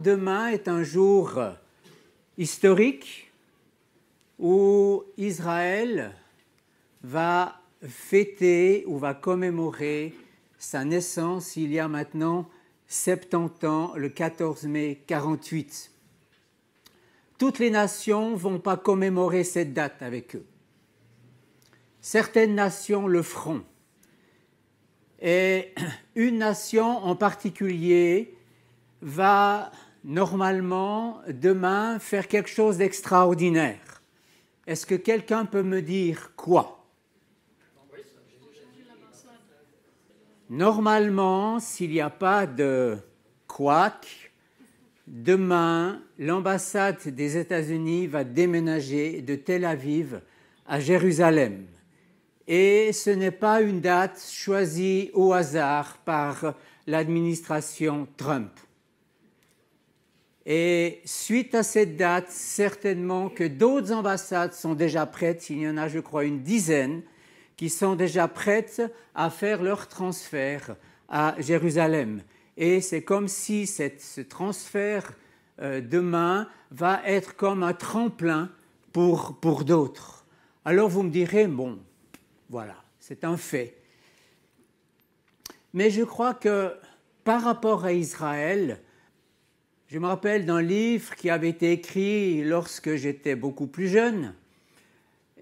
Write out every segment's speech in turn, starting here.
Demain est un jour historique où Israël va fêter ou va commémorer sa naissance il y a maintenant 70 ans, le 14 mai 48. Toutes les nations ne vont pas commémorer cette date avec eux. Certaines nations le feront. Et une nation en particulier va normalement demain faire quelque chose d'extraordinaire. Est-ce que quelqu'un peut me dire quoi? Normalement, s'il n'y a pas de couac, demain, l'ambassade des États-Unis va déménager de Tel Aviv à Jérusalem. Et ce n'est pas une date choisie au hasard par l'administration Trump. Et suite à cette date, certainement que d'autres ambassades sont déjà prêtes, il y en a je crois une dizaine, qui sont déjà prêtes à faire leur transfert à Jérusalem. Et c'est comme si ce transfert demain va être comme un tremplin pour d'autres. Alors vous me direz, bon, voilà, c'est un fait. Mais je crois que par rapport à Israël, je me rappelle d'un livre qui avait été écrit lorsque j'étais beaucoup plus jeune,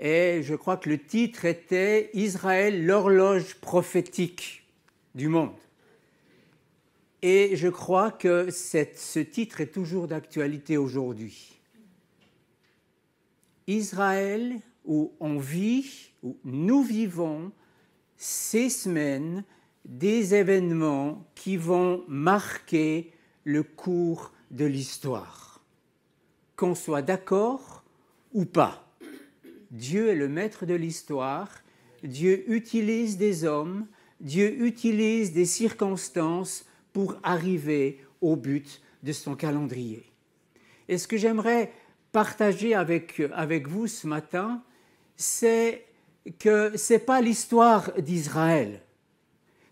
et je crois que le titre était « Israël, l'horloge prophétique du monde ». Et je crois que ce titre est toujours d'actualité aujourd'hui. Israël, où on vit, où nous vivons ces semaines, des événements qui vont marquer le cours de l'histoire. Qu'on soit d'accord ou pas, Dieu est le maître de l'histoire, Dieu utilise des hommes, Dieu utilise des circonstances pour arriver au but de son calendrier. Et ce que j'aimerais partager avec vous ce matin, c'est que ce n'est pas l'histoire d'Israël,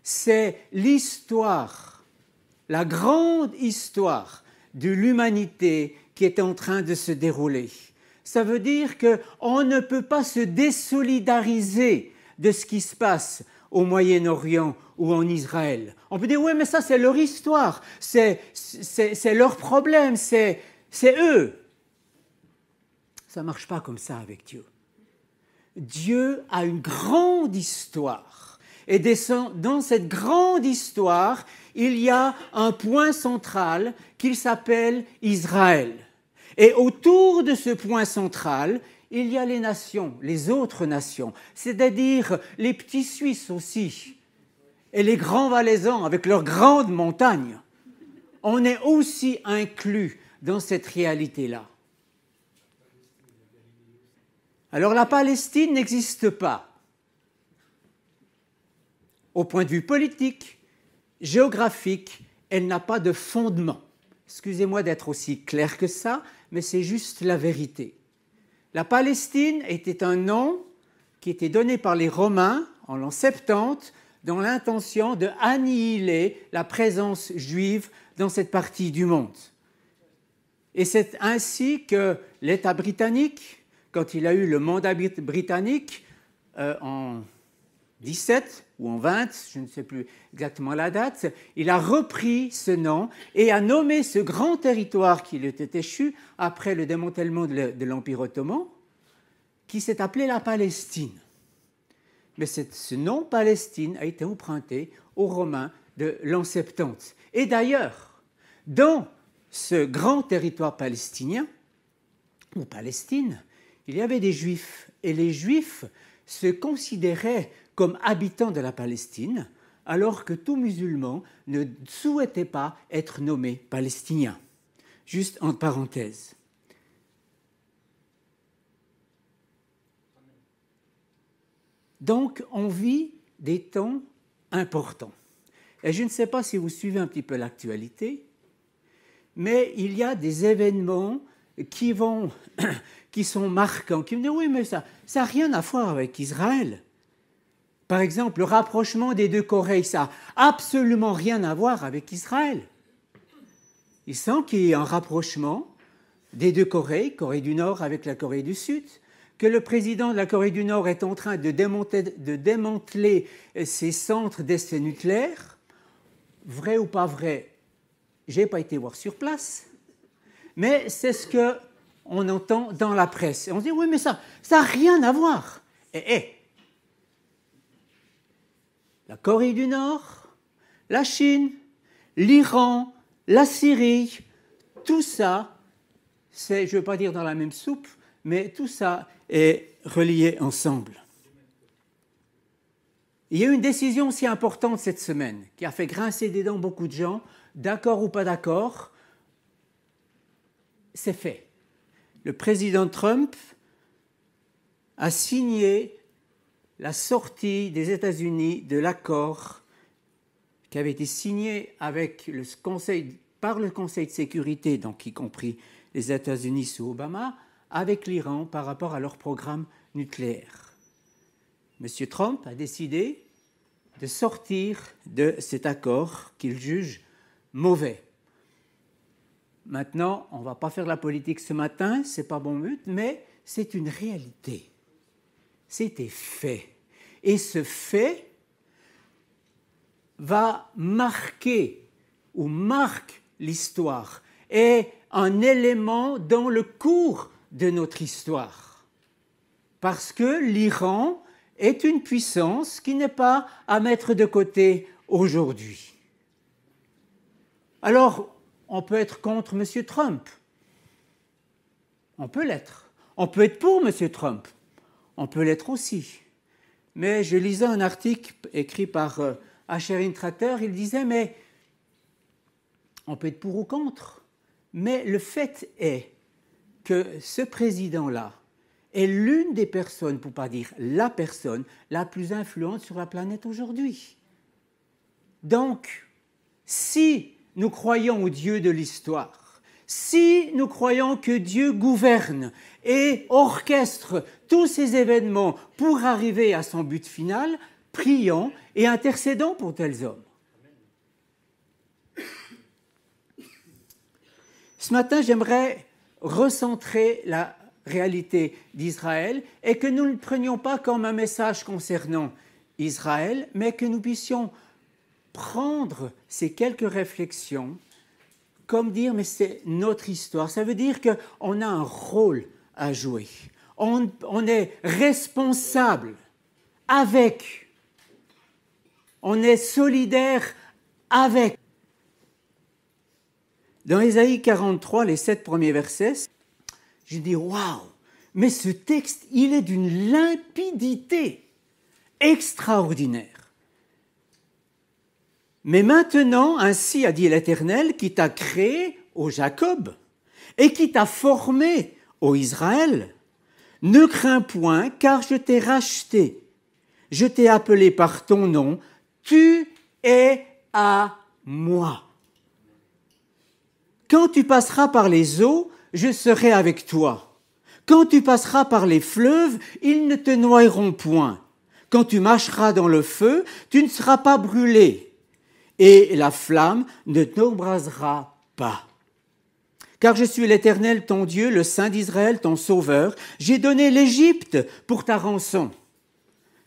c'est l'histoire, la grande histoire de l'humanité qui est en train de se dérouler. Ça veut dire qu'on ne peut pas se désolidariser de ce qui se passe au Moyen-Orient ou en Israël. On peut dire, oui, mais ça, c'est leur histoire, c'est leur problème, c'est eux. Ça ne marche pas comme ça avec Dieu. Dieu a une grande histoire. Et dans cette grande histoire, il y a un point central qui s'appelle Israël. Et autour de ce point central, il y a les nations, les autres nations, c'est-à-dire les petits Suisses aussi, et les grands Valaisans avec leurs grandes montagnes. On est aussi inclus dans cette réalité-là. Alors la Palestine n'existe pas. Au point de vue politique, géographique, elle n'a pas de fondement. Excusez-moi d'être aussi clair que ça, mais c'est juste la vérité. La Palestine était un nom qui était donné par les Romains en l'an 70 dans l'intention d'annihiler la présence juive dans cette partie du monde. Et c'est ainsi que l'État britannique, quand il a eu le mandat britannique en 17 ou en 20, je ne sais plus exactement la date, il a repris ce nom et a nommé ce grand territoire qui lui était échu après le démantèlement de l'Empire ottoman, qui s'est appelé la Palestine. Mais ce nom Palestine a été emprunté aux Romains de l'an 70. Et d'ailleurs, dans ce grand territoire palestinien, ou Palestine, il y avait des Juifs. Et les Juifs se considéraient comme habitants de la Palestine, alors que tout musulman ne souhaitait pas être nommé palestinien. Juste entre parenthèses. Donc, on vit des temps importants. Et je ne sais pas si vous suivez un petit peu l'actualité, mais il y a des événements qui sont marquants, qui me disent « oui, mais ça n'a rien à voir avec Israël ». Par exemple, le rapprochement des deux Corées, ça n'a absolument rien à voir avec Israël. il sent qu'il y a un rapprochement des deux Corées, Corée du Nord avec la Corée du Sud, que le président de la Corée du Nord est en train de démanteler ses centres d'essais nucléaires. Vrai ou pas vrai, je n'ai pas été voir sur place, mais c'est ce qu'on entend dans la presse. Et on se dit, oui, mais ça n'a rien à voir. La Corée du Nord, la Chine, l'Iran, la Syrie, tout ça, c'est, je ne veux pas dire dans la même soupe, mais tout ça est relié ensemble. Il y a eu une décision aussi importante cette semaine qui a fait grincer des dents beaucoup de gens, d'accord ou pas d'accord, c'est fait. Le président Trump a signé la sortie des États-Unis de l'accord qui avait été signé avec par le Conseil de sécurité, donc y compris les États-Unis sous Obama, avec l'Iran par rapport à leur programme nucléaire. M. Trump a décidé de sortir de cet accord qu'il juge mauvais. Maintenant, on ne va pas faire de la politique ce matin, ce n'est pas bon but, mais c'est une réalité. C'était fait. Et ce fait va marquer ou marque l'histoire, est un élément dans le cours de notre histoire. Parce que l'Iran est une puissance qui n'est pas à mettre de côté aujourd'hui. Alors, on peut être contre M. Trump. On peut l'être. On peut être pour M. Trump. On peut l'être aussi. Mais je lisais un article écrit par Asher Intrater, il disait, mais on peut être pour ou contre. Mais le fait est que ce président-là est l'une des personnes, pour ne pas dire la personne, la plus influente sur la planète aujourd'hui. Donc, si nous croyons au Dieu de l'histoire, si nous croyons que Dieu gouverne et orchestre tous ces événements pour arriver à son but final, prions et intercédons pour tels hommes. Ce matin, j'aimerais recentrer la réalité d'Israël et que nous ne le prenions pas comme un message concernant Israël, mais que nous puissions prendre ces quelques réflexions comme dire, mais c'est notre histoire. Ça veut dire qu'on a un rôle à jouer. On est responsable avec. On est solidaire avec. Dans Ésaïe 43, les 7 premiers versets, je dis, waouh, mais ce texte, il est d'une limpidité extraordinaire. Mais maintenant, ainsi a dit l'Éternel, qui t'a créé, ô Jacob, et qui t'a formé, ô Israël, ne crains point, car je t'ai racheté. Je t'ai appelé par ton nom, tu es à moi. Quand tu passeras par les eaux, je serai avec toi. Quand tu passeras par les fleuves, ils ne te noieront point. Quand tu marcheras dans le feu, tu ne seras pas brûlé. Et la flamme ne t'embrasera pas. Car je suis l'Éternel, ton Dieu, le Saint d'Israël, ton Sauveur. J'ai donné l'Égypte pour ta rançon.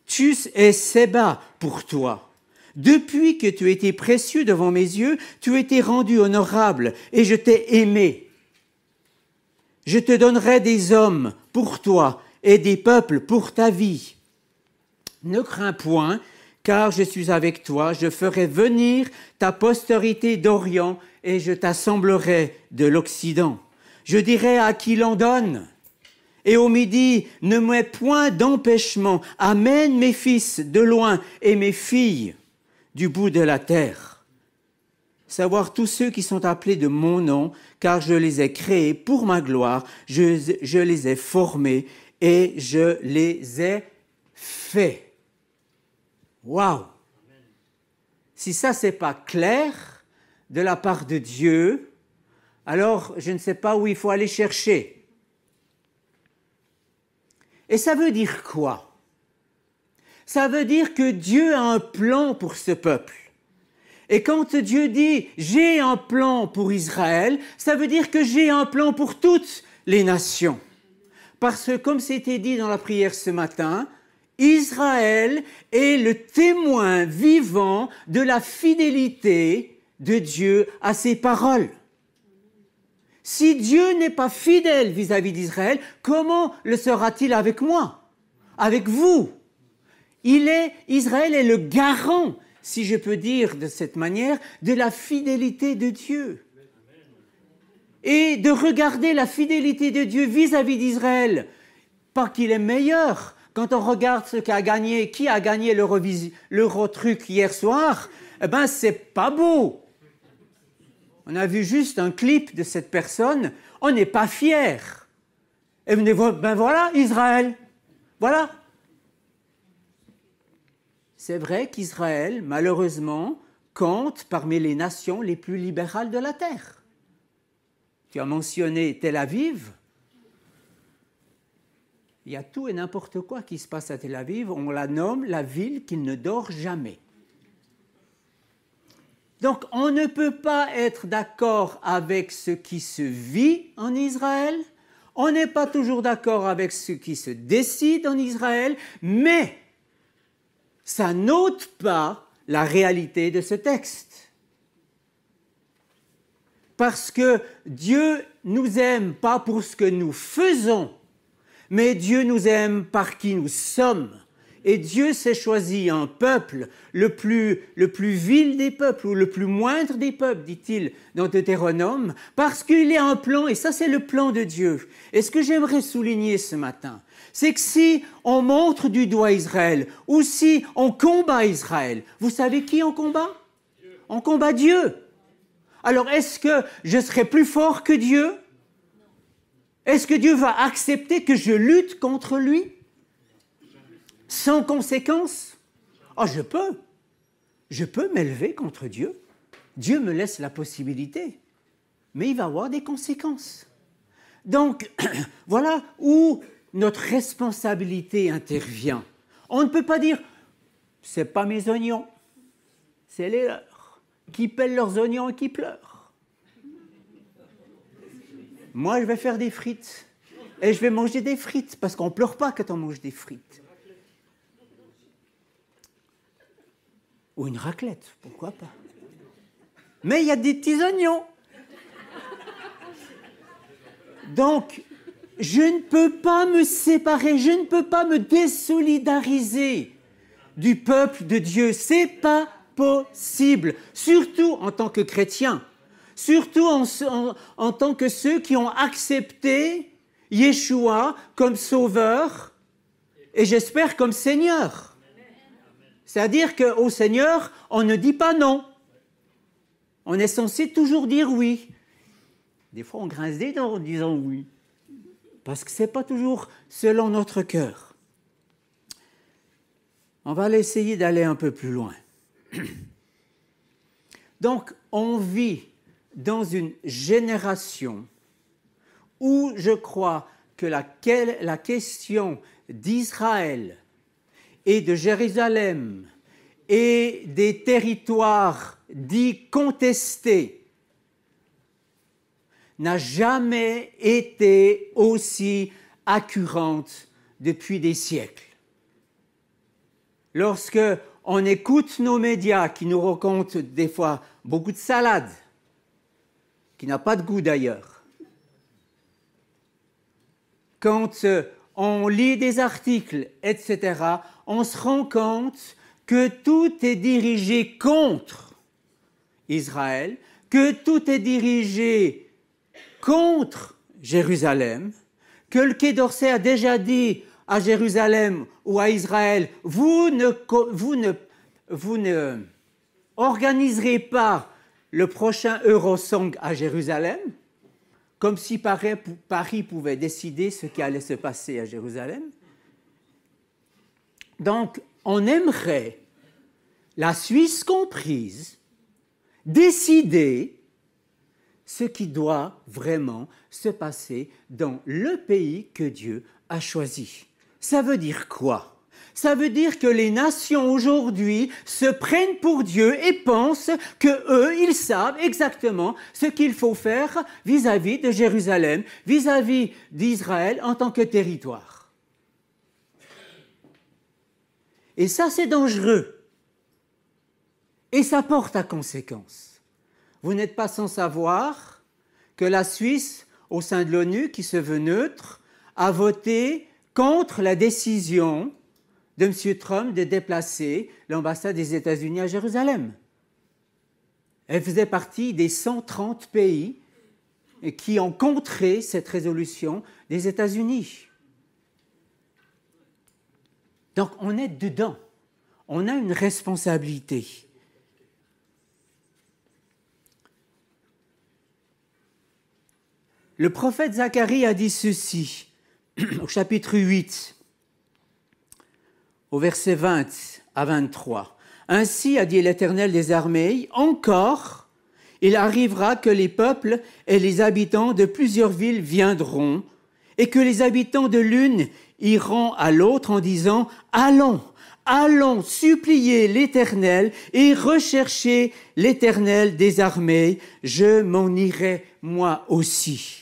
Tu es Séba pour toi. Depuis que tu étais précieux devant mes yeux, tu étais rendu honorable et je t'ai aimé. Je te donnerai des hommes pour toi et des peuples pour ta vie. Ne crains point, car je suis avec toi. Je ferai venir ta postérité d'Orient et je t'assemblerai de l'Occident. Je dirai à qui l'on donne. Et au midi, ne mets point d'empêchement. Amène mes fils de loin et mes filles du bout de la terre. Savoir tous ceux qui sont appelés de mon nom, car je les ai créés pour ma gloire, je les ai formés et je les ai faits. Waouh! Si ça, c'est pas clair de la part de Dieu, alors je ne sais pas où il faut aller chercher. Et ça veut dire quoi? Ça veut dire que Dieu a un plan pour ce peuple. Et quand Dieu dit « j'ai un plan pour Israël », ça veut dire que j'ai un plan pour toutes les nations. Parce que, comme c'était dit dans la prière ce matin, Israël est le témoin vivant de la fidélité de Dieu à ses paroles. Si Dieu n'est pas fidèle vis-à-vis d'Israël, comment le sera-t-il avec moi, avec vous? Israël est le garant, si je peux dire de cette manière, de la fidélité de Dieu. Et de regarder la fidélité de Dieu vis-à-vis d'Israël, pas qu'il est meilleur. Quand on regarde ce qui a gagné l'Eurotruc hier soir, eh ben c'est pas beau. On a vu juste un clip de cette personne, on n'est pas fiers. Et venez voir, ben voilà, Israël, voilà. C'est vrai qu'Israël, malheureusement, compte parmi les nations les plus libérales de la terre. Tu as mentionné Tel Aviv. Il y a tout et n'importe quoi qui se passe à Tel Aviv. On la nomme la ville qui ne dort jamais. Donc, on ne peut pas être d'accord avec ce qui se vit en Israël. On n'est pas toujours d'accord avec ce qui se décide en Israël, mais ça n'ôte pas la réalité de ce texte. Parce que Dieu nous aime pas pour ce que nous faisons, mais Dieu nous aime par qui nous sommes. Et Dieu s'est choisi un peuple, le plus vil des peuples, ou le plus moindre des peuples, dit-il dans Deutéronome, parce qu'il y a un plan, et ça c'est le plan de Dieu. Et ce que j'aimerais souligner ce matin, c'est que si on montre du doigt Israël, ou si on combat Israël, vous savez qui on combat? On combat Dieu. Alors est-ce que je serai plus fort que Dieu? Est-ce que Dieu va accepter que je lutte contre lui? Sans conséquence? Oh, je peux m'élever contre Dieu. Dieu me laisse la possibilité, mais il va avoir des conséquences. Donc, voilà où notre responsabilité intervient. On ne peut pas dire, c'est pas mes oignons, c'est les leurs, qui pèlent leurs oignons et qui pleurent. Moi, je vais faire des frites, et je vais manger des frites, parce qu'on ne pleure pas quand on mange des frites. Ou une raclette, pourquoi pas. Mais il y a des petits oignons. Donc, je ne peux pas me séparer, je ne peux pas me désolidariser du peuple de Dieu. C'est pas possible, surtout en tant que chrétien, surtout en tant que ceux qui ont accepté Yeshua comme sauveur et j'espère comme Seigneur. C'est-à-dire qu'au Seigneur, on ne dit pas non. On est censé toujours dire oui. Des fois, on grince des dents en disant oui. Parce que ce n'est pas toujours selon notre cœur. On va essayer d'aller un peu plus loin. Donc, on vit dans une génération où je crois que la question d'Israël et de Jérusalem et des territoires dits contestés n'a jamais été aussi accurante depuis des siècles. Lorsque on écoute nos médias qui nous racontent des fois beaucoup de salade, qui n'a pas de goût d'ailleurs, quand on lit des articles, etc., on se rend compte que tout est dirigé contre Israël, que tout est dirigé contre Jérusalem, que le Quai d'Orsay a déjà dit à Jérusalem ou à Israël, vous ne organiserez pas le prochain Eurosong à Jérusalem, comme si Paris pouvait décider ce qui allait se passer à Jérusalem. Donc, on aimerait, la Suisse comprise, décider ce qui doit vraiment se passer dans le pays que Dieu a choisi. Ça veut dire quoi? Ça veut dire que les nations aujourd'hui se prennent pour Dieu et pensent qu'eux, ils savent exactement ce qu'il faut faire vis-à-vis de Jérusalem, vis-à-vis d'Israël en tant que territoire. Et ça, c'est dangereux. Et ça porte à conséquence. Vous n'êtes pas sans savoir que la Suisse, au sein de l'ONU, qui se veut neutre, a voté contre la décision de M. Trump de déplacer l'ambassade des États-Unis à Jérusalem. Elle faisait partie des 130 pays qui ont contré cette résolution des États-Unis. Donc on est dedans, on a une responsabilité. Le prophète Zacharie a dit ceci au chapitre 8, au verset 20 à 23. « Ainsi a dit l'Éternel des armées, encore, il arrivera que les peuples et les habitants de plusieurs villes viendront, et que les habitants de l'une iront à l'autre en disant « Allons, allons supplier l'Éternel et rechercher l'Éternel des armées, je m'en irai moi aussi. »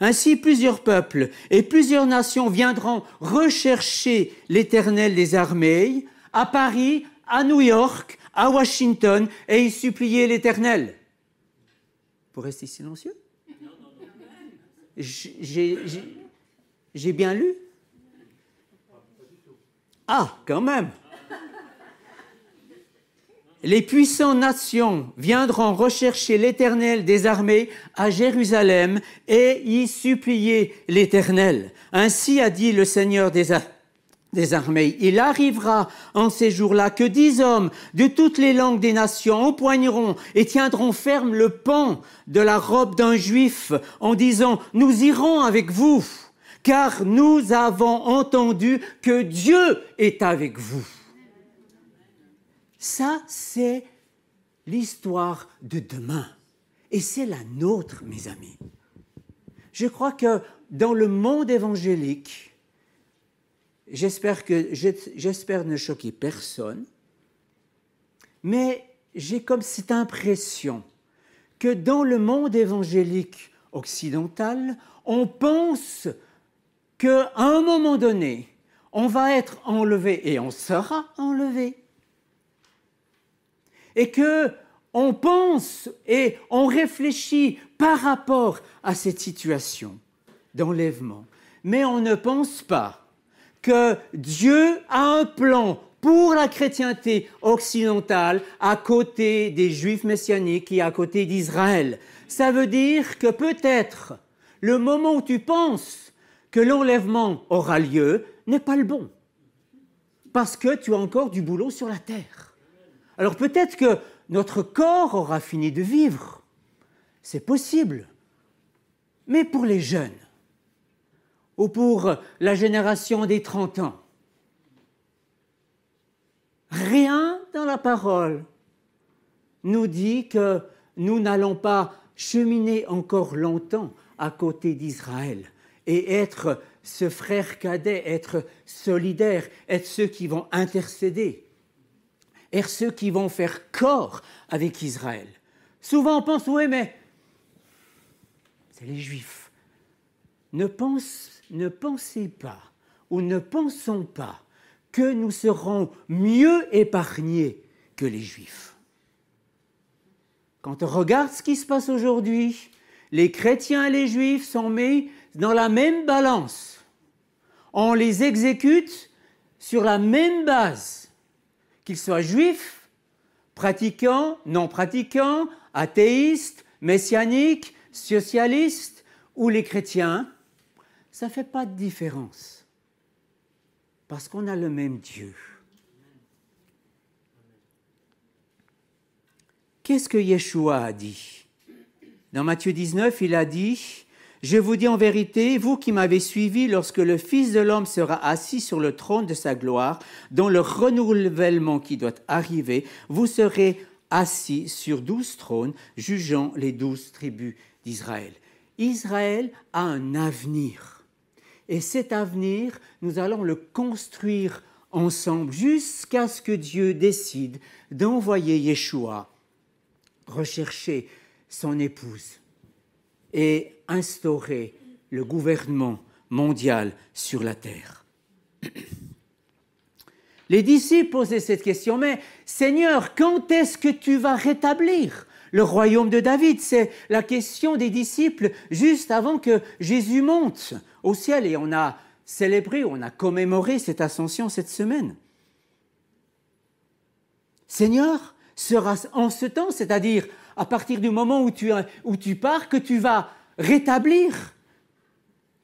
Ainsi, plusieurs peuples et plusieurs nations viendront rechercher l'Éternel des armées à Paris, à New York, à Washington, et y supplier l'Éternel. Vous restez silencieux? J'ai bien lu? Ah, quand même! Les puissantes nations viendront rechercher l'Éternel des armées à Jérusalem et y supplier l'Éternel. Ainsi a dit le Seigneur des armées. Il arrivera en ces jours-là que 10 hommes de toutes les langues des nations empoigneront et tiendront ferme le pan de la robe d'un juif en disant « Nous irons avec vous, car nous avons entendu que Dieu est avec vous. » Ça, c'est l'histoire de demain. Et c'est la nôtre, mes amis. Je crois que dans le monde évangélique, j'espère ne choquer personne, mais j'ai comme cette impression que dans le monde évangélique occidental, on pense qu'à un moment donné, on va être enlevé et on sera enlevé. Et qu'on pense et on réfléchit par rapport à cette situation d'enlèvement. Mais on ne pense pas que Dieu a un plan pour la chrétienté occidentale à côté des Juifs messianiques et à côté d'Israël. Ça veut dire que peut-être le moment où tu penses que l'enlèvement aura lieu n'est pas le bon. Parce que tu as encore du boulot sur la terre. Alors peut-être que notre corps aura fini de vivre, c'est possible, mais pour les jeunes, ou pour la génération des 30 ans, rien dans la parole nous dit que nous n'allons pas cheminer encore longtemps à côté d'Israël et être ce frère cadet, être solidaire, être ceux qui vont intercéder. Et ceux qui vont faire corps avec Israël. Souvent on pense, oui, mais c'est les Juifs. Ne pensez pas, ou ne pensons pas, que nous serons mieux épargnés que les Juifs. Quand on regarde ce qui se passe aujourd'hui, les chrétiens et les Juifs sont mis dans la même balance. On les exécute sur la même base. Qu'ils soient juifs, pratiquants, non pratiquants, athéistes, messianiques, socialistes ou les chrétiens, ça ne fait pas de différence. Parce qu'on a le même Dieu. Qu'est-ce que Yeshua a dit? Dans Matthieu 19, il a dit « Je vous dis en vérité, vous qui m'avez suivi, lorsque le Fils de l'homme sera assis sur le trône de sa gloire, dans le renouvellement qui doit arriver, vous serez assis sur 12 trônes, jugeant les 12 tribus d'Israël. » Israël a un avenir. Et cet avenir, nous allons le construire ensemble jusqu'à ce que Dieu décide d'envoyer Yeshua rechercher son épouse et instaurer le gouvernement mondial sur la terre. Les disciples posaient cette question, mais Seigneur, quand est-ce que tu vas rétablir le royaume de David? C'est la question des disciples juste avant que Jésus monte au ciel. Et on a célébré, on a commémoré cette ascension cette semaine. Seigneur, sera en ce temps, c'est-à-dire à partir du moment où tu pars, que tu vas rétablir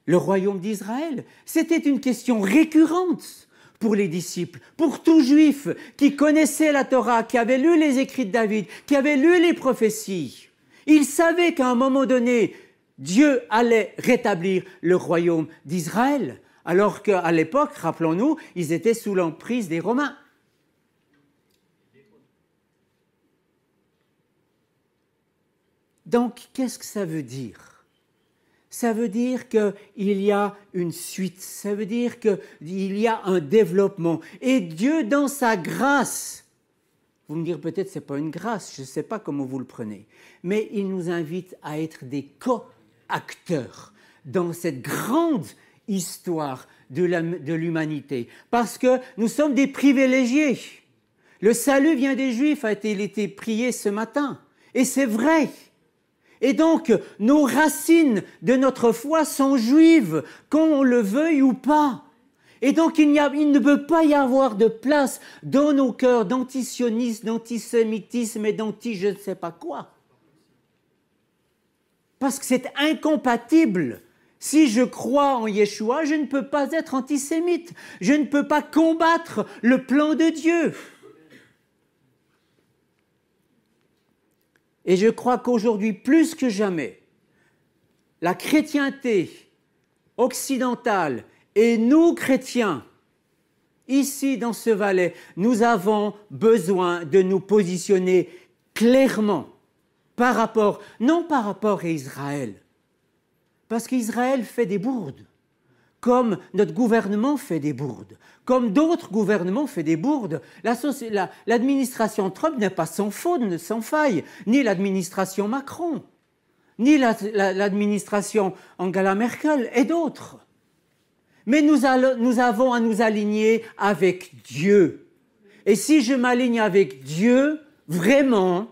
le royaume d'Israël. C'était une question récurrente pour les disciples, pour tout juif qui connaissait la Torah, qui avait lu les écrits de David, qui avait lu les prophéties. Ils savaient qu'à un moment donné, Dieu allait rétablir le royaume d'Israël, alors qu'à l'époque, rappelons-nous, ils étaient sous l'emprise des Romains. Donc, qu'est-ce que ça veut dire ? Ça veut dire qu'il y a une suite, ça veut dire qu'il y a un développement. Et Dieu, dans sa grâce, vous me direz peut-être que ce n'est pas une grâce, je ne sais pas comment vous le prenez, mais il nous invite à être des co-acteurs dans cette grande histoire de l'humanité. Parce que nous sommes des privilégiés. Le salut vient des Juifs, il a été prié ce matin. Et c'est vrai. Et donc, nos racines de notre foi sont juives, qu'on le veuille ou pas. Et donc, il ne peut pas y avoir de place dans nos cœurs d'antisionisme, d'antisémitisme et d'anti-je ne sais pas quoi. Parce que c'est incompatible. Si je crois en Yeshua, je ne peux pas être antisémite. Je ne peux pas combattre le plan de Dieu. Et je crois qu'aujourd'hui, plus que jamais, la chrétienté occidentale et nous, chrétiens, ici dans ce Valais, nous avons besoin de nous positionner clairement non par rapport à Israël, parce qu'Israël fait des bourdes, comme notre gouvernement fait des bourdes, comme d'autres gouvernements font des bourdes. L'administration Trump n'est pas sans faute, sans faille, ni l'administration Macron, ni l'administration Angela Merkel et d'autres. Mais nous avons à nous aligner avec Dieu. Et si je m'aligne avec Dieu, vraiment,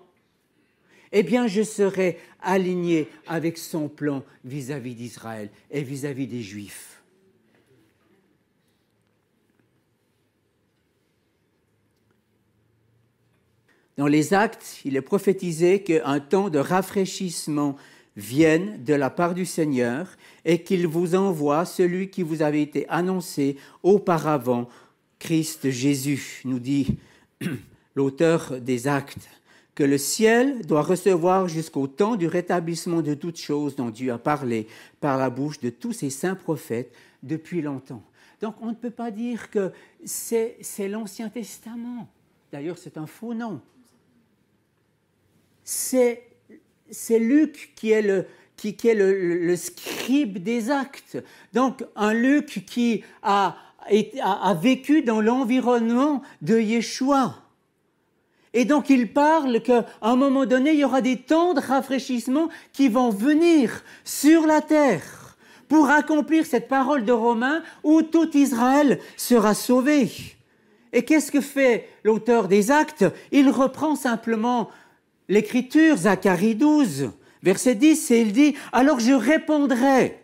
eh bien je serai aligné avec son plan vis-à-vis d'Israël et vis-à-vis des Juifs. Dans les Actes, il est prophétisé qu'un temps de rafraîchissement vienne de la part du Seigneur et qu'il vous envoie celui qui vous avait été annoncé auparavant, Christ Jésus, nous dit l'auteur des Actes, que le ciel doit recevoir jusqu'au temps du rétablissement de toutes choses dont Dieu a parlé par la bouche de tous ses saints prophètes depuis longtemps. Donc on ne peut pas dire que c'est l'Ancien Testament. D'ailleurs, c'est un faux nom. C'est Luc qui est le scribe des actes. Donc, un Luc qui a vécu dans l'environnement de Yeshua. Et donc, il parle qu'à un moment donné, il y aura des temps de rafraîchissement qui vont venir sur la terre pour accomplir cette parole de Romains où tout Israël sera sauvé. Et qu'est-ce que fait l'auteur des Actes? Il reprend simplement l'Écriture, Zacharie 12, verset 10, et il dit « Alors je répondrai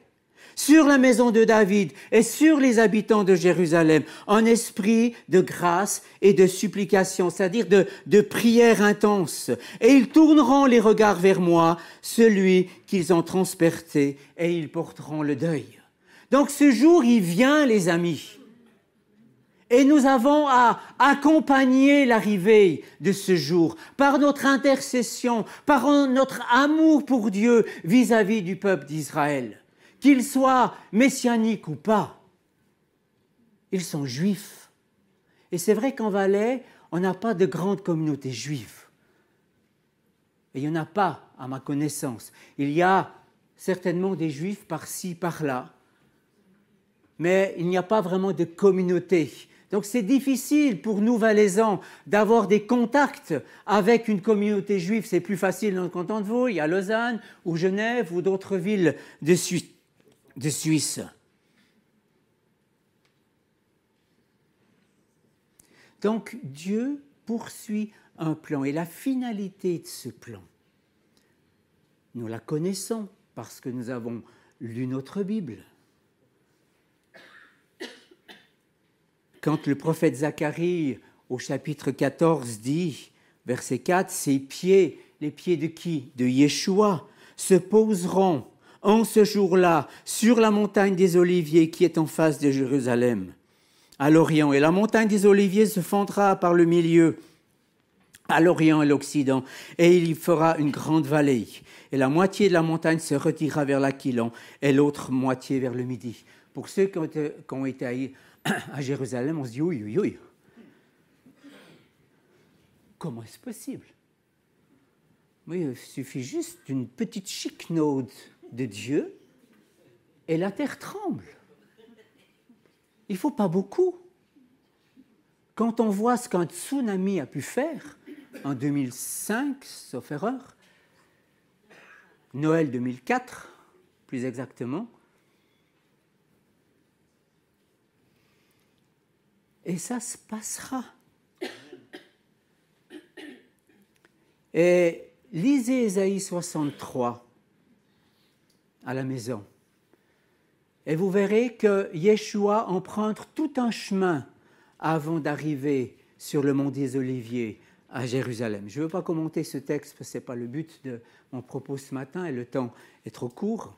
sur la maison de David et sur les habitants de Jérusalem en esprit de grâce et de supplication, c'est-à-dire de prière intense. Et ils tourneront les regards vers moi, celui qu'ils ont transpercé, et ils porteront le deuil. » Donc ce jour, il vient, les amis. Et nous avons à accompagner l'arrivée de ce jour par notre intercession, par notre amour pour Dieu vis-à-vis du peuple d'Israël. Qu'ils soient messianiques ou pas, ils sont juifs. Et c'est vrai qu'en Valais, on n'a pas de grande communauté juive. Et il n'y en a pas, à ma connaissance. Il y a certainement des juifs par-ci, par-là. Mais il n'y a pas vraiment de communauté Donc c'est difficile pour nous Valaisans d'avoir des contacts avec une communauté juive. C'est plus facile dans le canton de Vaud, il y a Lausanne ou Genève ou d'autres villes de Suisse. Donc Dieu poursuit un plan et la finalité de ce plan, nous la connaissons parce que nous avons lu notre Bible. Quand le prophète Zacharie, au chapitre 14, dit, verset 4, « Ses pieds, les pieds de qui? De Yeshua, se poseront en ce jour-là sur la montagne des Oliviers qui est en face de Jérusalem, à l'Orient. Et la montagne des Oliviers se fendra par le milieu, à l'Orient et l'Occident, et il y fera une grande vallée. Et la moitié de la montagne se retirera vers l'Aquilon, et l'autre moitié vers le midi. » Pour ceux qui ont été à Jérusalem, on se dit, oui, oui, oui. Comment est-ce possible? Oui, il suffit juste d'une petite chiquenaude de Dieu et la terre tremble. Il ne faut pas beaucoup. Quand on voit ce qu'un tsunami a pu faire en 2005, sauf erreur, Noël 2004, plus exactement, et ça se passera. Et lisez Ésaïe 63 à la maison. Et vous verrez que Yeshua emprunte tout un chemin avant d'arriver sur le mont des Oliviers à Jérusalem. Je ne veux pas commenter ce texte parce que ce n'est pas le but de mon propos ce matin et le temps est trop court.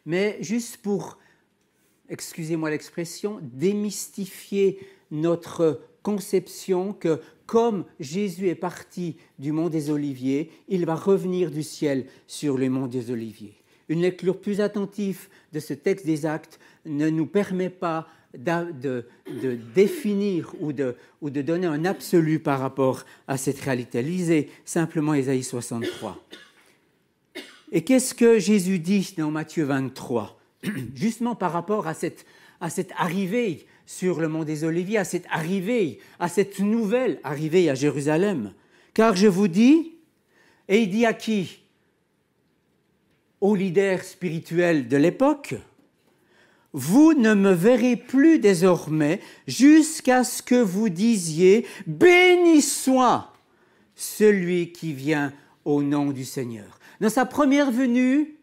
Mais juste pour, excusez-moi l'expression, démystifier notre conception que comme Jésus est parti du mont des Oliviers, il va revenir du ciel sur le mont des Oliviers. Une lecture plus attentive de ce texte des Actes ne nous permet pas de définir ou de donner un absolu par rapport à cette réalité. Lisez simplement Ésaïe 63. Et qu'est-ce que Jésus dit dans Matthieu 23 ? Justement par rapport à cette arrivée sur le mont des Oliviers, à cette arrivée, à cette nouvelle arrivée à Jérusalem. Car je vous dis, et il dit à qui ? Aux leaders spirituels de l'époque, vous ne me verrez plus désormais jusqu'à ce que vous disiez « Béni soit celui qui vient au nom du Seigneur ». Dans sa première venue,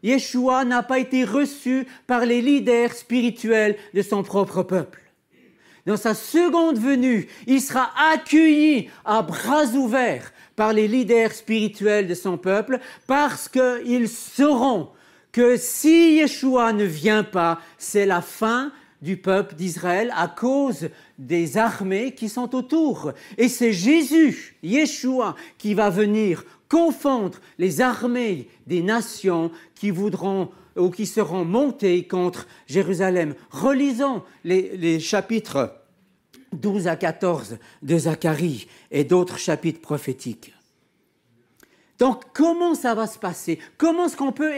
Yeshua n'a pas été reçu par les leaders spirituels de son propre peuple. Dans sa seconde venue, il sera accueilli à bras ouverts par les leaders spirituels de son peuple parce qu'ils sauront que si Yeshua ne vient pas, c'est la fin du peuple d'Israël à cause des armées qui sont autour. Et c'est Jésus, Yeshua, qui va venir confondre les armées des nations qui voudront ou qui seront montées contre Jérusalem. Relisons les chapitres 12 à 14 de Zacharie et d'autres chapitres prophétiques. Donc, comment ça va se passer? Comment est-ce qu'on peut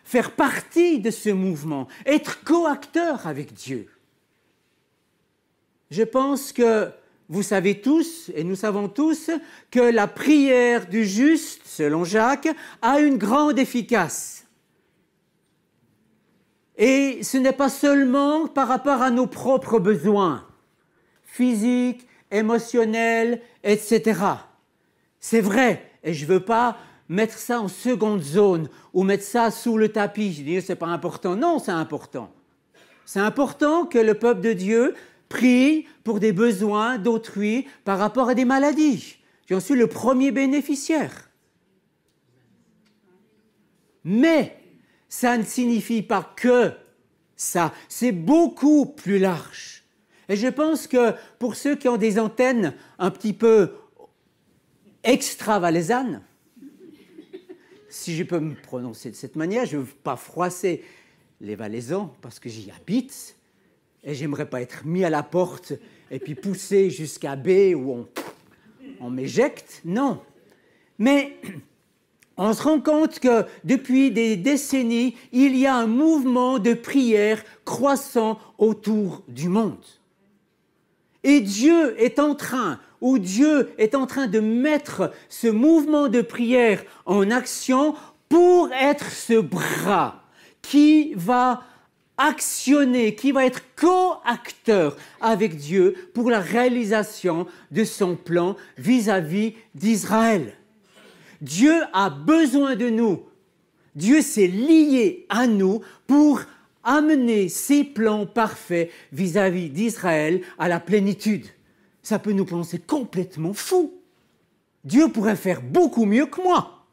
faire partie de ce mouvement, être coacteur avec Dieu? Je pense que vous savez tous, et nous savons tous, que la prière du juste, selon Jacques, a une grande efficace. Et ce n'est pas seulement par rapport à nos propres besoins, physiques, émotionnels, etc. C'est vrai, et je ne veux pas mettre ça en seconde zone ou mettre ça sous le tapis. Je dis, c'est pas important. Non, c'est important. C'est important que le peuple de Dieu prie pour des besoins d'autrui par rapport à des maladies. J'en suis le premier bénéficiaire. Mais ça ne signifie pas que ça. C'est beaucoup plus large. Et je pense que pour ceux qui ont des antennes un petit peu extra-valaisannes, si je peux me prononcer de cette manière, je ne veux pas froisser les Valaisans parce que j'y habite et j'aimerais pas être mis à la porte et puis poussé jusqu'à B où on m'éjecte. Non. Mais on se rend compte que depuis des décennies, il y a un mouvement de prière croissant autour du monde. Et Dieu est en train de mettre ce mouvement de prière en action pour être ce bras qui va actionner, qui va être co-acteur avec Dieu pour la réalisation de son plan vis-à-vis d'Israël. Dieu a besoin de nous. Dieu s'est lié à nous pour amener ses plans parfaits vis-à-vis d'Israël à la plénitude. Ça peut nous penser complètement fous. Dieu pourrait faire beaucoup mieux que moi.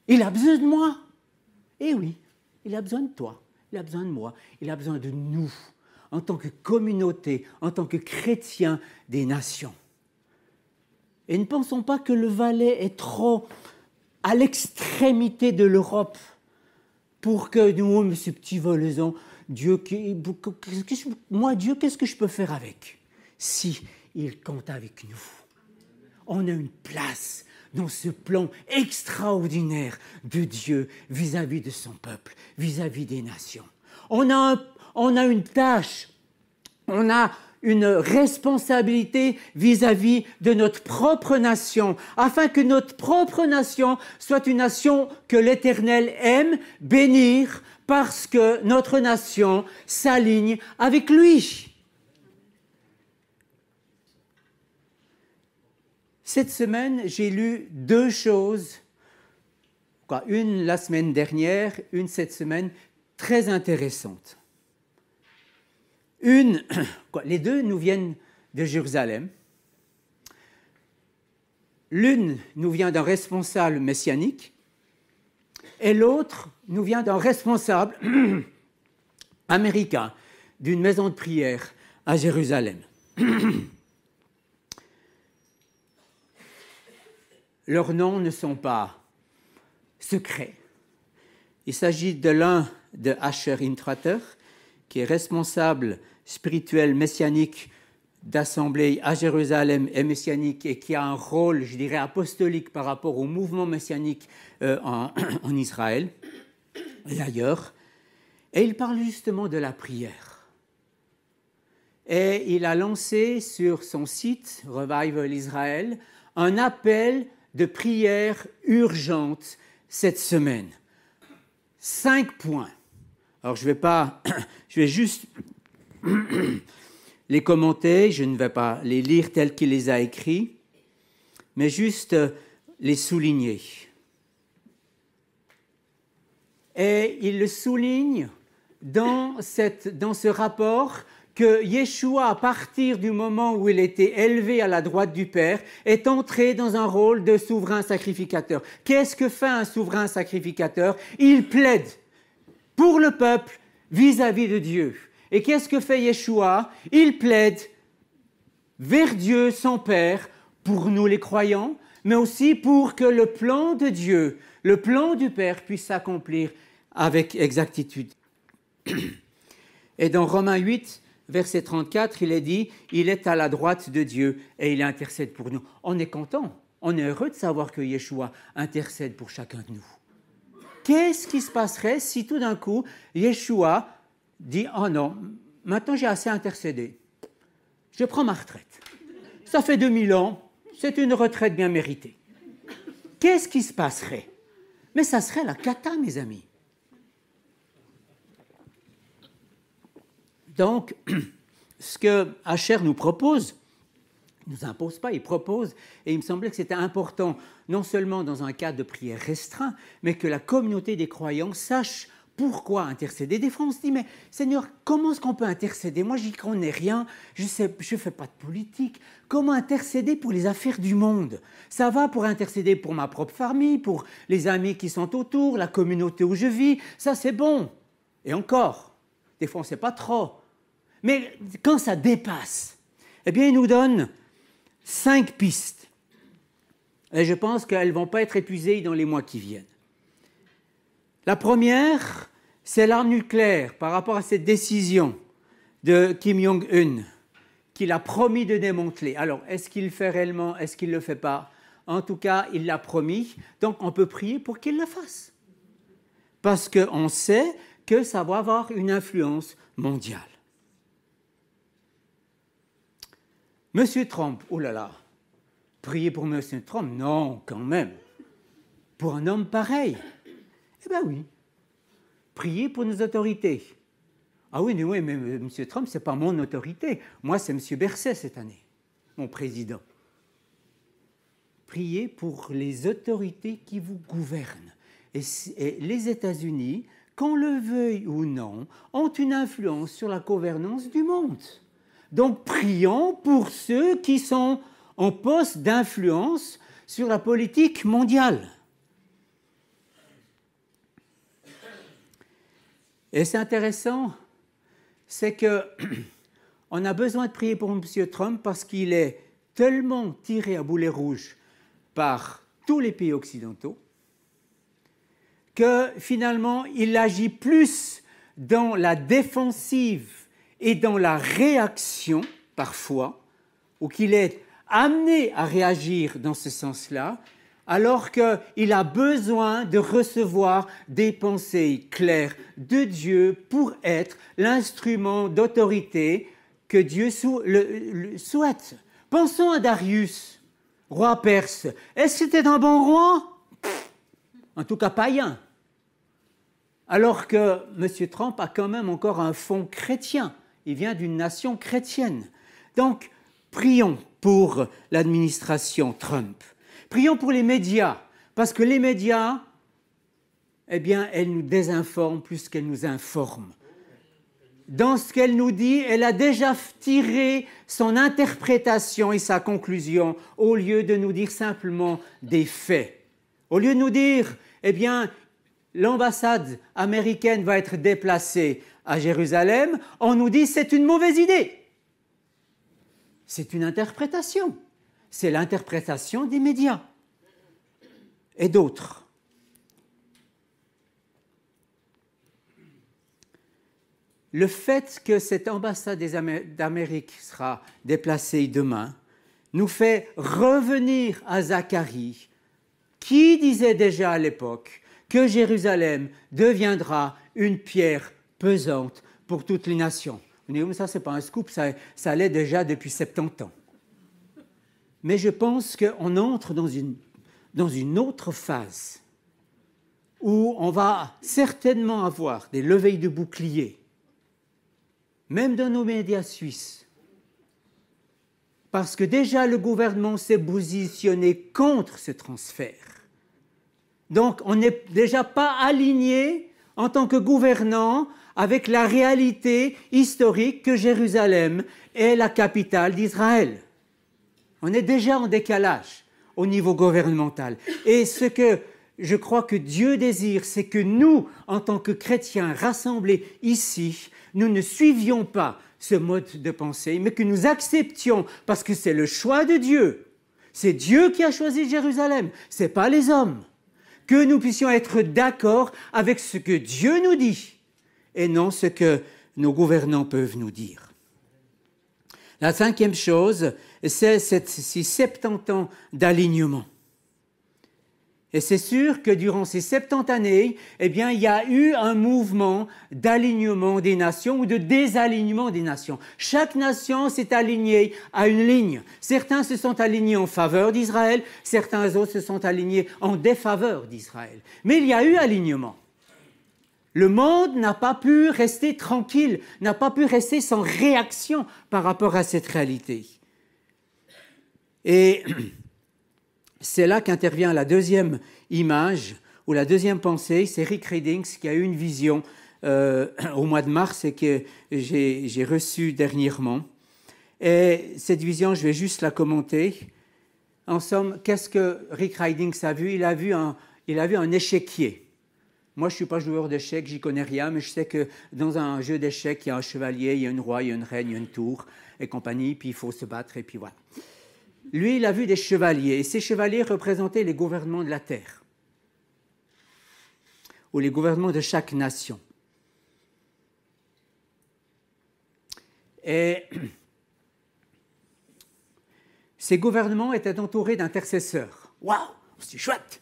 Il a besoin de moi. Eh oui, il a besoin de toi, il a besoin de moi, il a besoin de nous, en tant que communauté, en tant que chrétiens des nations. Et ne pensons pas que le Valais est trop à l'extrémité de l'Europe pour que nous, ce petit volaison, Dieu, moi, Dieu, qu'est-ce que je peux faire avec? Si il compte avec nous. On a une place dans ce plan extraordinaire de Dieu vis-à-vis de son peuple, vis-à-vis des nations. On a une tâche, on a une responsabilité vis-à-vis de notre propre nation, afin que notre propre nation soit une nation que l'Éternel aime bénir, parce que notre nation s'aligne avec lui. Cette semaine, j'ai lu 2 choses, une la semaine dernière, une cette semaine, très intéressantes. Les 2 nous viennent de Jérusalem. L'une nous vient d'un responsable messianique et l'autre nous vient d'un responsable américain d'une maison de prière à Jérusalem. Leurs noms ne sont pas secrets. Il s'agit de l'un de Asher Intrater, qui est responsable spirituel messianique d'assemblée à Jérusalem et messianique et qui a un rôle, je dirais, apostolique par rapport au mouvement messianique en Israël et ailleurs. Et il parle justement de la prière. Et il a lancé sur son site, Revival Israël, un appel de prière urgente cette semaine. 5 points. Alors, je vais juste les commenter, je ne vais pas les lire tels qu'il les a écrits, mais juste les souligner. Et il le souligne dans ce rapport que Yeshua, à partir du moment où il était élevé à la droite du Père, est entré dans un rôle de souverain sacrificateur. Qu'est-ce que fait un souverain sacrificateur? Il plaide pour le peuple vis-à-vis de Dieu. Et qu'est-ce que fait Yeshua? Il plaide vers Dieu, son Père, pour nous les croyants, mais aussi pour que le plan de Dieu, le plan du Père puisse s'accomplir avec exactitude. Et dans Romains 8, verset 34, il est dit « Il est à la droite de Dieu et il intercède pour nous ». On est content, on est heureux de savoir que Yeshua intercède pour chacun de nous. Qu'est-ce qui se passerait si tout d'un coup, Yeshua dit « Oh non, maintenant j'ai assez intercédé, je prends ma retraite. Ça fait 2000 ans, c'est une retraite bien méritée. » Qu'est-ce qui se passerait? Mais ça serait la cata, mes amis. Donc, ce que Asher nous propose, il ne nous impose pas, il propose, et il me semblait que c'était important, non seulement dans un cadre de prière restreint, mais que la communauté des croyants sache pourquoi intercéder. Des fois, on se dit, mais Seigneur, comment est-ce qu'on peut intercéder? Moi, j'y connais rien, je ne fais pas de politique. Comment intercéder pour les affaires du monde? Ça va pour intercéder pour ma propre famille, pour les amis qui sont autour, la communauté où je vis, ça c'est bon. Et encore, des fois, on ne sait pas trop. Mais quand ça dépasse, eh bien, il nous donne 5 pistes. Et je pense qu'elles ne vont pas être épuisées dans les mois qui viennent. La première, c'est l'arme nucléaire par rapport à cette décision de Kim Jong-un qu'il a promis de démanteler. Alors, est-ce qu'il le fait réellement? Est-ce qu'il ne le fait pas? En tout cas, il l'a promis. Donc, on peut prier pour qu'il le fasse. Parce qu'on sait que ça va avoir une influence mondiale. Monsieur Trump, oh là là, prier pour Monsieur Trump, non, quand même. Pour un homme pareil, eh bien oui, prier pour nos autorités. Ah oui, mais M. Trump, ce n'est pas mon autorité. Moi, c'est M. Berset cette année, mon président. Priez pour les autorités qui vous gouvernent. Et les États-Unis, qu'on le veuille ou non, ont une influence sur la gouvernance du monde. Donc, prions pour ceux qui sont en poste d'influence sur la politique mondiale. Et c'est intéressant, c'est qu'on a besoin de prier pour M. Trump parce qu'il est tellement tiré à boulet rouge par tous les pays occidentaux que finalement il agit plus dans la défensive et dans la réaction parfois, ou qu'il est amené à réagir dans ce sens-là, alors qu'il a besoin de recevoir des pensées claires de Dieu pour être l'instrument d'autorité que Dieu souhaite. Pensons à Darius, roi perse. Est-ce que c'était un bon roi? En tout cas païen. Alors que M. Trump a quand même encore un fond chrétien. Il vient d'une nation chrétienne. Donc, prions pour l'administration Trump. Prions pour les médias, parce que les médias, eh bien, elles nous désinforment plus qu'elles nous informent. Dans ce qu'elle nous dit, elle a déjà tiré son interprétation et sa conclusion, au lieu de nous dire simplement des faits. Au lieu de nous dire, eh bien, l'ambassade américaine va être déplacée à Jérusalem, on nous dit c'est une mauvaise idée. C'est une interprétation. C'est l'interprétation des médias et d'autres. Le fait que cette ambassade d'Amérique sera déplacée demain nous fait revenir à Zacharie, qui disait déjà à l'époque que Jérusalem deviendra une pierre pesante pour toutes les nations. Vous dites, mais ça, ce n'est pas un scoop, ça l'est déjà depuis 70 ans. Mais je pense qu'on entre dans une autre phase où on va certainement avoir des levées de boucliers, même dans nos médias suisses, parce que déjà le gouvernement s'est positionné contre ce transfert. Donc on n'est déjà pas aligné en tant que gouvernant avec la réalité historique que Jérusalem est la capitale d'Israël. On est déjà en décalage au niveau gouvernemental. Et ce que je crois que Dieu désire, c'est que nous, en tant que chrétiens rassemblés ici, nous ne suivions pas ce mode de pensée, mais que nous acceptions, parce que c'est le choix de Dieu. C'est Dieu qui a choisi Jérusalem, ce n'est pas les hommes. Que nous puissions être d'accord avec ce que Dieu nous dit et non ce que nos gouvernants peuvent nous dire. La cinquième chose, c'est ces 70 ans d'alignement. Et c'est sûr que durant ces 70 années, eh bien, il y a eu un mouvement d'alignement des nations ou de désalignement des nations. Chaque nation s'est alignée à une ligne. Certains se sont alignés en faveur d'Israël, certains autres se sont alignés en défaveur d'Israël. Mais il y a eu alignement. Le monde n'a pas pu rester tranquille, n'a pas pu rester sans réaction par rapport à cette réalité. Et c'est là qu'intervient la deuxième image, ou la deuxième pensée, c'est Rick Reddings qui a eu une vision au mois de mars et que j'ai reçue dernièrement. Et cette vision, je vais juste la commenter. En somme, qu'est-ce que Rick Reddings a vu? Il a vu un échiquier. Moi, je ne suis pas joueur d'échecs, j'y connais rien, mais je sais que dans un jeu d'échecs, il y a un chevalier, il y a une roi, il y a une reine, il y a une tour et compagnie, puis il faut se battre et puis voilà. Lui, il a vu des chevaliers, et ces chevaliers représentaient les gouvernements de la terre, ou les gouvernements de chaque nation. Et ces gouvernements étaient entourés d'intercesseurs. Waouh, c'est chouette!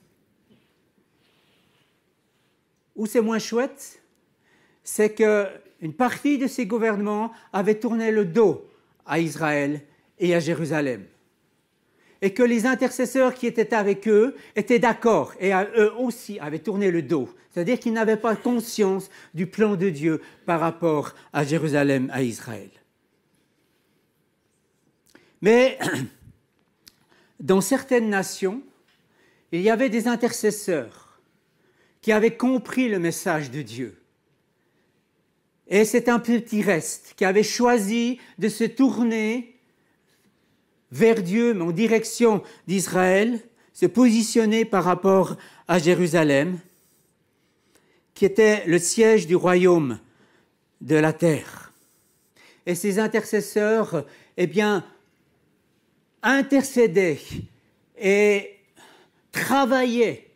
Où c'est moins chouette, c'est qu'une partie de ces gouvernements avait tourné le dos à Israël et à Jérusalem. Et que les intercesseurs qui étaient avec eux étaient d'accord et à eux aussi avaient tourné le dos. C'est-à-dire qu'ils n'avaient pas conscience du plan de Dieu par rapport à Jérusalem, à Israël. Mais dans certaines nations, il y avait des intercesseurs qui avaient compris le message de Dieu. Et c'est un petit reste qui avait choisi de se tourner vers Dieu, mais en direction d'Israël, se positionner par rapport à Jérusalem, qui était le siège du royaume de la terre. Et ces intercesseurs, intercédaient et travaillaient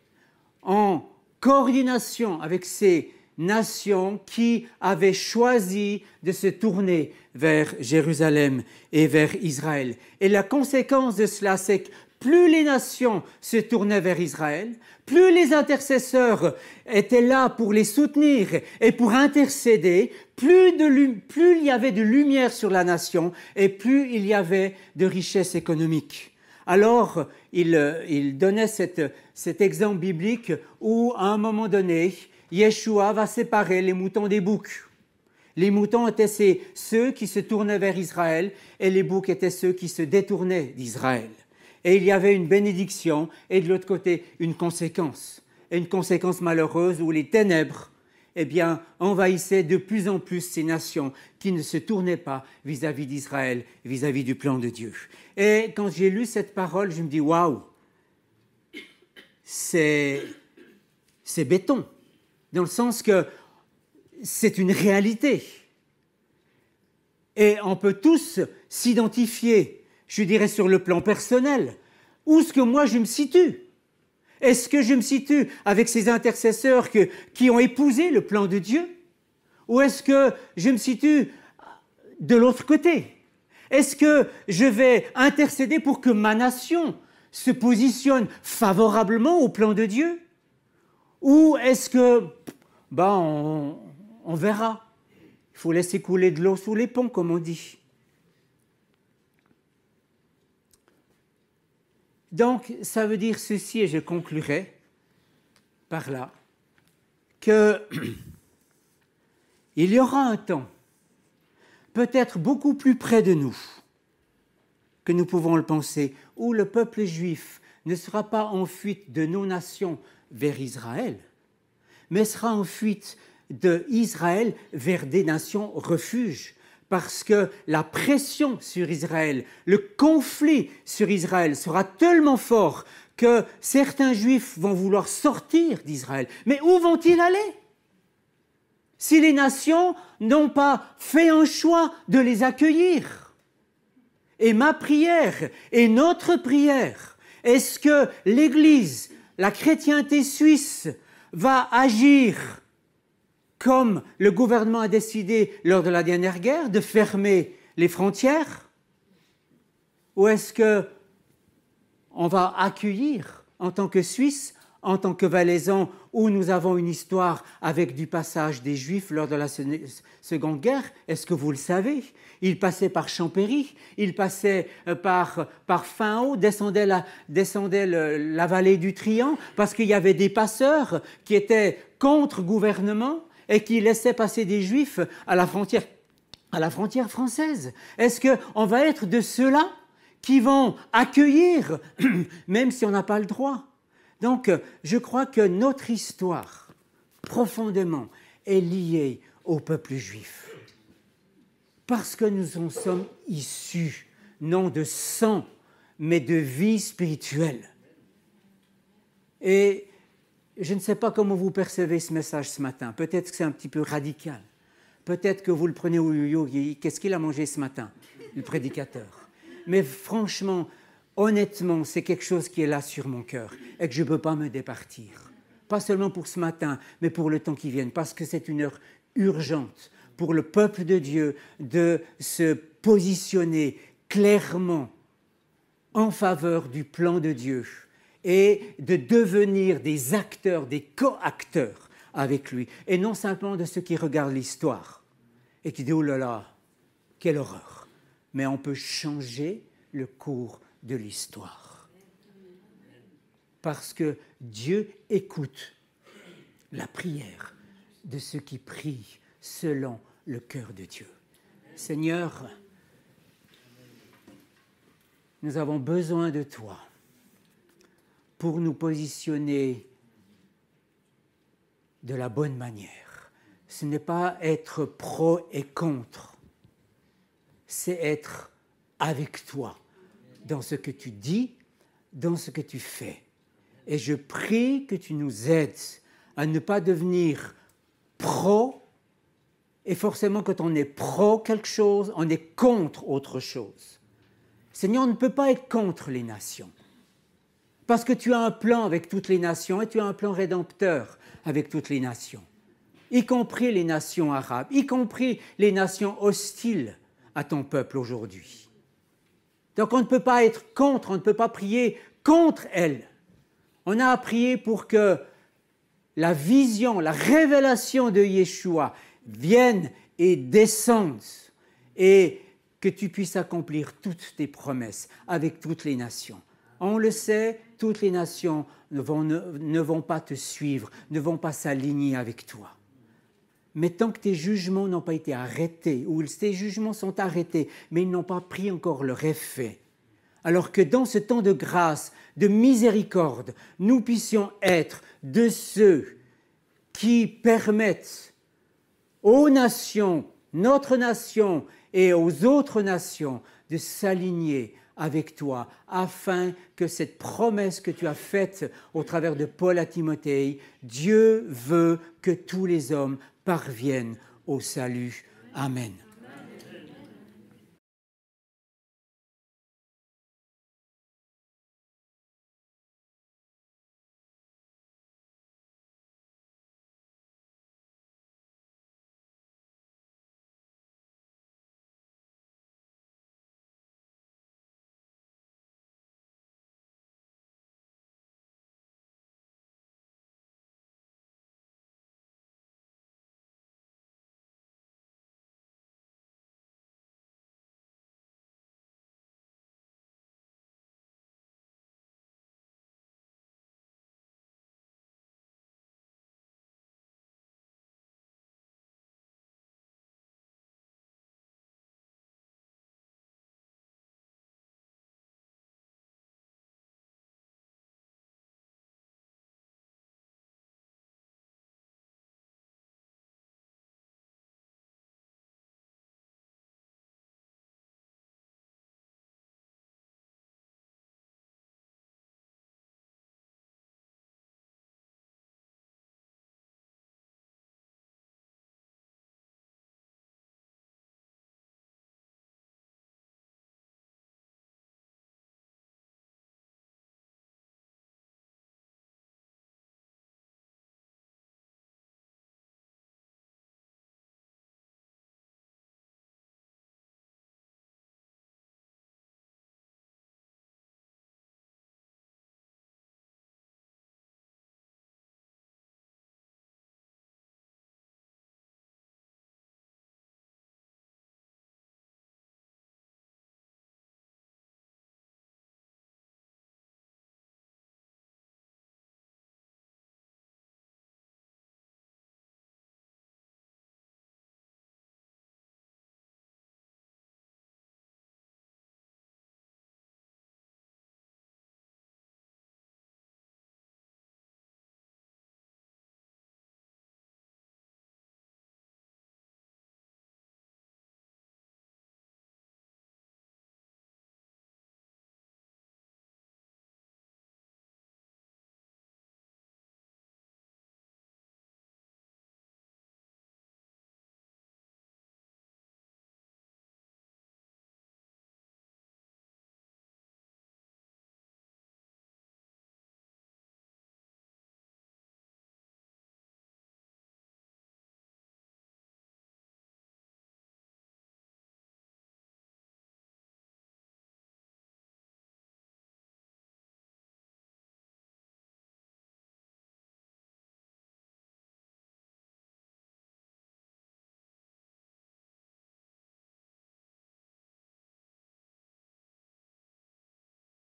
en coordination avec ces nations qui avaient choisi de se tourner vers Jérusalem et vers Israël. Et la conséquence de cela, c'est que plus les nations se tournaient vers Israël, plus les intercesseurs étaient là pour les soutenir et pour intercéder, plus il y avait de lumière sur la nation et plus il y avait de richesse économique. Alors, il donnait cet exemple biblique où, à un moment donné, Yeshua va séparer les moutons des boucs. Les moutons étaient ceux qui se tournaient vers Israël et les boucs étaient ceux qui se détournaient d'Israël. Et il y avait une bénédiction et de l'autre côté une conséquence. Et une conséquence malheureuse où les ténèbres envahissaient de plus en plus ces nations qui ne se tournaient pas vis-à-vis d'Israël, vis-à-vis du plan de Dieu. Et quand j'ai lu cette parole, je me dis waouh, c'est béton. Dans le sens que c'est une réalité. Et on peut tous s'identifier, je dirais sur le plan personnel, où est-ce que moi je me situe? Est-ce que je me situe avec ces intercesseurs qui ont épousé le plan de Dieu? Ou est-ce que je me situe de l'autre côté? Est-ce que je vais intercéder pour que ma nation se positionne favorablement au plan de Dieu? Ou est-ce que, on verra. Il faut laisser couler de l'eau sous les ponts, comme on dit. Donc, ça veut dire ceci, et je conclurai par là, qu'il y aura un temps, peut-être beaucoup plus près de nous, que nous pouvons le penser, où le peuple juif ne sera pas en fuite de nos nations vers Israël, mais sera en fuite d'Israël vers des nations refuges, parce que la pression sur Israël, le conflit sur Israël sera tellement fort que certains Juifs vont vouloir sortir d'Israël. Mais où vont-ils aller? Si les nations n'ont pas fait un choix de les accueillir. Et ma prière et notre prière, est-ce que l'Église, la chrétienté suisse, va agir comme le gouvernement a décidé lors de la dernière guerre de fermer les frontières? Ou est-ce qu'on va accueillir en tant que Suisse, en tant que Valaisans, où nous avons une histoire avec du passage des Juifs lors de la Seconde Guerre? Est-ce que vous le savez? Ils passaient par Champéry, ils passaient par Finhaut, descendaient la vallée du Trian, parce qu'il y avait des passeurs qui étaient contre gouvernement et qui laissaient passer des Juifs à la frontière française. Est-ce qu'on va être de ceux-là qui vont accueillir, même si on n'a pas le droit? Donc, je crois que notre histoire, profondément, est liée au peuple juif. Parce que nous en sommes issus, non de sang, mais de vie spirituelle. Et je ne sais pas comment vous percevez ce message ce matin. Peut-être que c'est un petit peu radical. Peut-être que vous le prenez au yo-yo. Qu'est-ce qu'il a mangé ce matin, le prédicateur? Mais franchement, honnêtement, c'est quelque chose qui est là sur mon cœur et que je ne peux pas me départir. Pas seulement pour ce matin, mais pour le temps qui vient. Parce que c'est une heure urgente pour le peuple de Dieu de se positionner clairement en faveur du plan de Dieu et de devenir des acteurs, des co-acteurs avec lui, et non simplement de ceux qui regardent l'histoire et qui disent « Oh là là, quelle horreur !» Mais on peut changer le cours de l'histoire. Parce que Dieu écoute la prière de ceux qui prient selon le cœur de Dieu. Seigneur, nous avons besoin de toi pour nous positionner de la bonne manière. Ce n'est pas être pro et contre, c'est être avec toi dans ce que tu dis, dans ce que tu fais. Et je prie que tu nous aides à ne pas devenir pro, et forcément quand on est pro quelque chose, on est contre autre chose. Seigneur, on ne peut pas être contre les nations, parce que tu as un plan avec toutes les nations et tu as un plan rédempteur avec toutes les nations, y compris les nations arabes, y compris les nations hostiles à ton peuple aujourd'hui. Donc on ne peut pas être contre, on ne peut pas prier contre elles. On a à prier pour que la vision, la révélation de Yeshua vienne et descende et que tu puisses accomplir toutes tes promesses avec toutes les nations. On le sait, toutes les nations ne vont pas te suivre, ne vont pas s'aligner avec toi. Mais tant que tes jugements n'ont pas été arrêtés, ou tes jugements sont arrêtés, mais ils n'ont pas pris encore leur effet, alors que dans ce temps de grâce, de miséricorde, nous puissions être de ceux qui permettent aux nations, notre nation et aux autres nations de s'aligner avec toi, afin que cette promesse que tu as faite au travers de Paul à Timothée, Dieu veut que tous les hommes parviennent au salut. Amen.